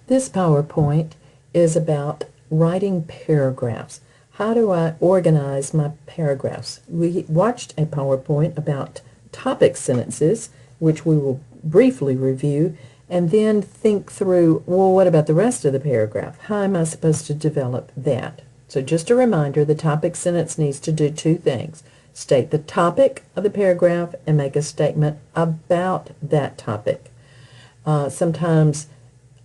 This PowerPoint is about writing paragraphs. How do I organize my paragraphs? We watched a PowerPoint about topic sentences, which we will briefly review, and then think through, well, what about the rest of the paragraph? How am I supposed to develop that? So just a reminder, the topic sentence needs to do two things. State the topic of the paragraph and make a statement about that topic. Sometimes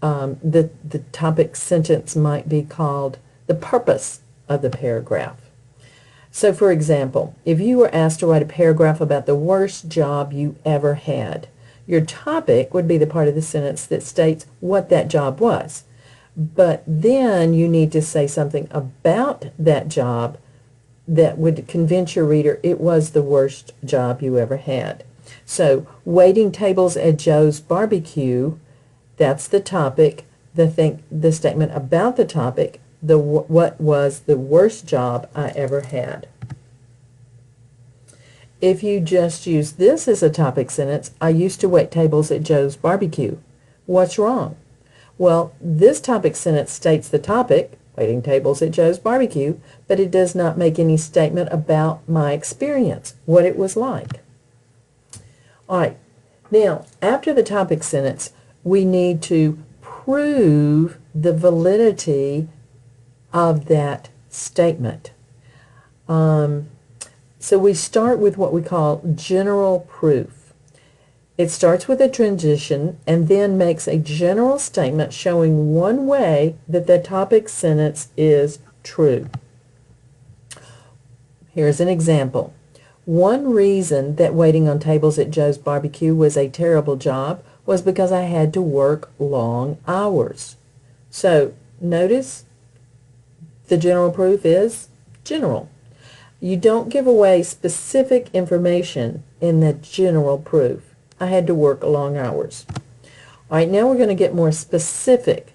the topic sentence might be called the purpose of the paragraph. So for example, if you were asked to write a paragraph about the worst job you ever had, your topic would be the part of the sentence that states what that job was. But then you need to say something about that job that would convince your reader it was the worst job you ever had. So waiting tables at Joe's barbecue, that's the topic. The statement about the topic, what was the worst job I ever had. If you just use this as a topic sentence, I used to wait tables at Joe's barbecue. What's wrong? Well, this topic sentence states the topic, waiting tables at Joe's barbecue, but it does not make any statement about my experience, what it was like. All right, now after the topic sentence, we need to prove the validity of that statement. So we start with what we call general proof. It starts with a transition and then makes a general statement showing one way that the topic sentence is true. Here's an example. One reason that waiting on tables at Joe's barbecue was a terrible job was because I had to work long hours. So notice the general proof is general. You don't give away specific information in the general proof. I had to work long hours. All right, now we're going to get more specific.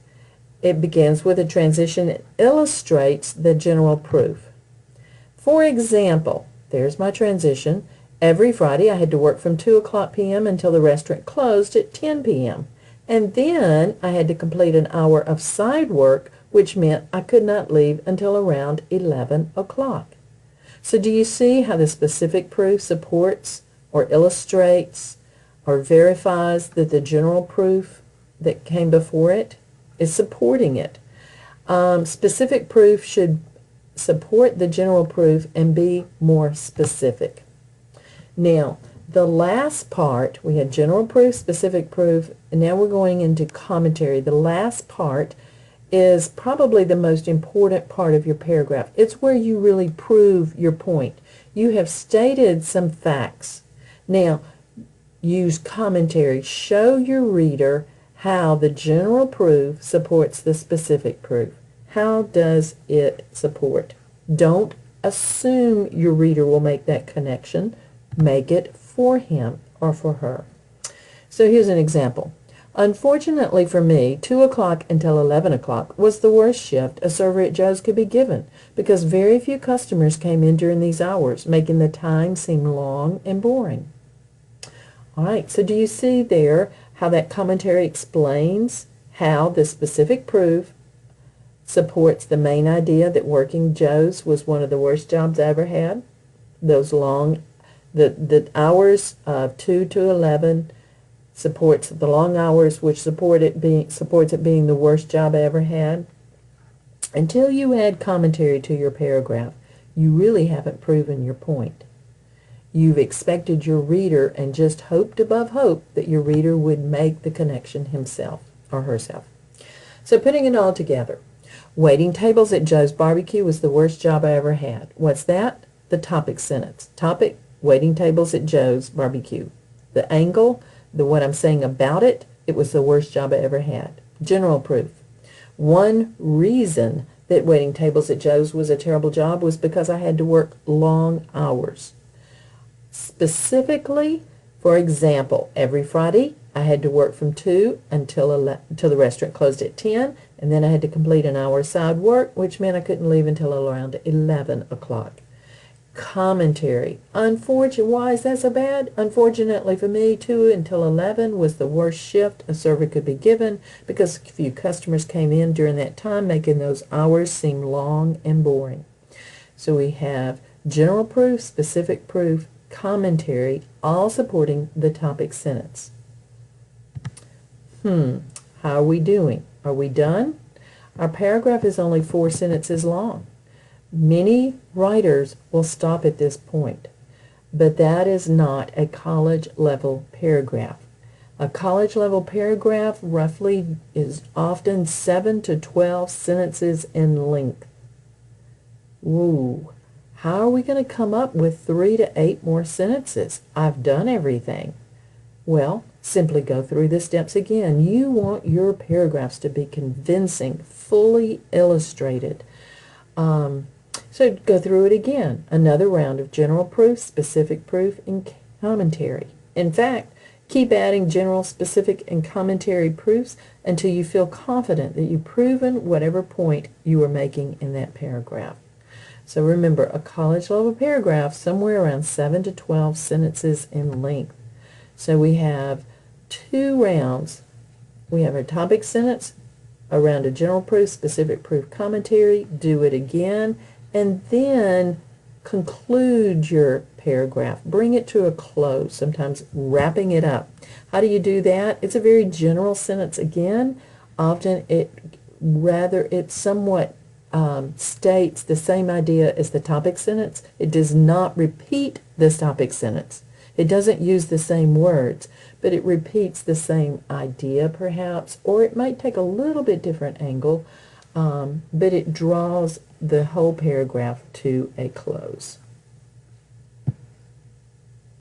It begins with a transition that illustrates the general proof. For example, there's my transition. Every Friday I had to work from 2 p.m. until the restaurant closed at 10 p.m. And then I had to complete an hour of side work, which meant I could not leave until around 11 o'clock. So do you see how the specific proof supports or illustrates or verifies that the general proof that came before it is supporting it? Specific proof should support the general proof and be more specific. Now, the last part, we had general proof, specific proof, and now we're going into commentary. The last part is probably the most important part of your paragraph. It's where you really prove your point. You have stated some facts. Now, use commentary. Show your reader how the general proof supports the specific proof. How does it support? Don't assume your reader will make that connection. Make it for him or for her. So here's an example. Unfortunately for me, 2 o'clock until 11 o'clock was the worst shift a server at Joe's could be given because very few customers came in during these hours, making the time seem long and boring. All right, so do you see there how that commentary explains how the specific proof supports the main idea that working Joe's was one of the worst jobs I ever had? Those long, the hours of 2 to 11 supports the long hours, which supports it being the worst job I ever had. Until you add commentary to your paragraph, you really haven't proven your point. You've expected your reader and just hoped above hope that your reader would make the connection himself or herself. So putting it all together, waiting tables at Joe's barbecue was the worst job I ever had. What's that? The topic sentence. Topic, waiting tables at Joe's barbecue. The angle, what I'm saying about it, it was the worst job I ever had. General proof. One reason that waiting tables at Joe's was a terrible job was because I had to work long hours. Specifically, for example, every Friday I had to work from 2 until the restaurant closed at 10, and then I had to complete an hour of side work, which meant I couldn't leave until around 11 o'clock. Commentary. Why is that so bad? Unfortunately for me, 2 until 11 was the worst shift a server could be given because a few customers came in during that time, making those hours seem long and boring. So we have general proof, specific proof, commentary, all supporting the topic sentence. How are we doing? Are we done? Our paragraph is only 4 sentences long. Many writers will stop at this point, but that is not a college-level paragraph. A college-level paragraph roughly is often 7 to 12 sentences in length. Ooh, how are we going to come up with 3 to 8 more sentences? I've done everything. Well, simply go through the steps again. You want your paragraphs to be convincing, fully illustrated. So go through it again. Another round of general proof, specific proof, and commentary. In fact, keep adding general, specific, and commentary proofs until you feel confident that you've proven whatever point you are making in that paragraph. So remember, a college-level paragraph, somewhere around 7 to 12 sentences in length. So we have 2 rounds. We have our topic sentence, a round of general proof, specific proof, commentary. Do it again, and then conclude your paragraph. Bring it to a close, sometimes wrapping it up. How do you do that? It's a very general sentence again. Often it somewhat states the same idea as the topic sentence. It does not repeat this topic sentence. It doesn't use the same words, but it repeats the same idea perhaps, or it might take a little bit different angle, but it draws the whole paragraph to a close.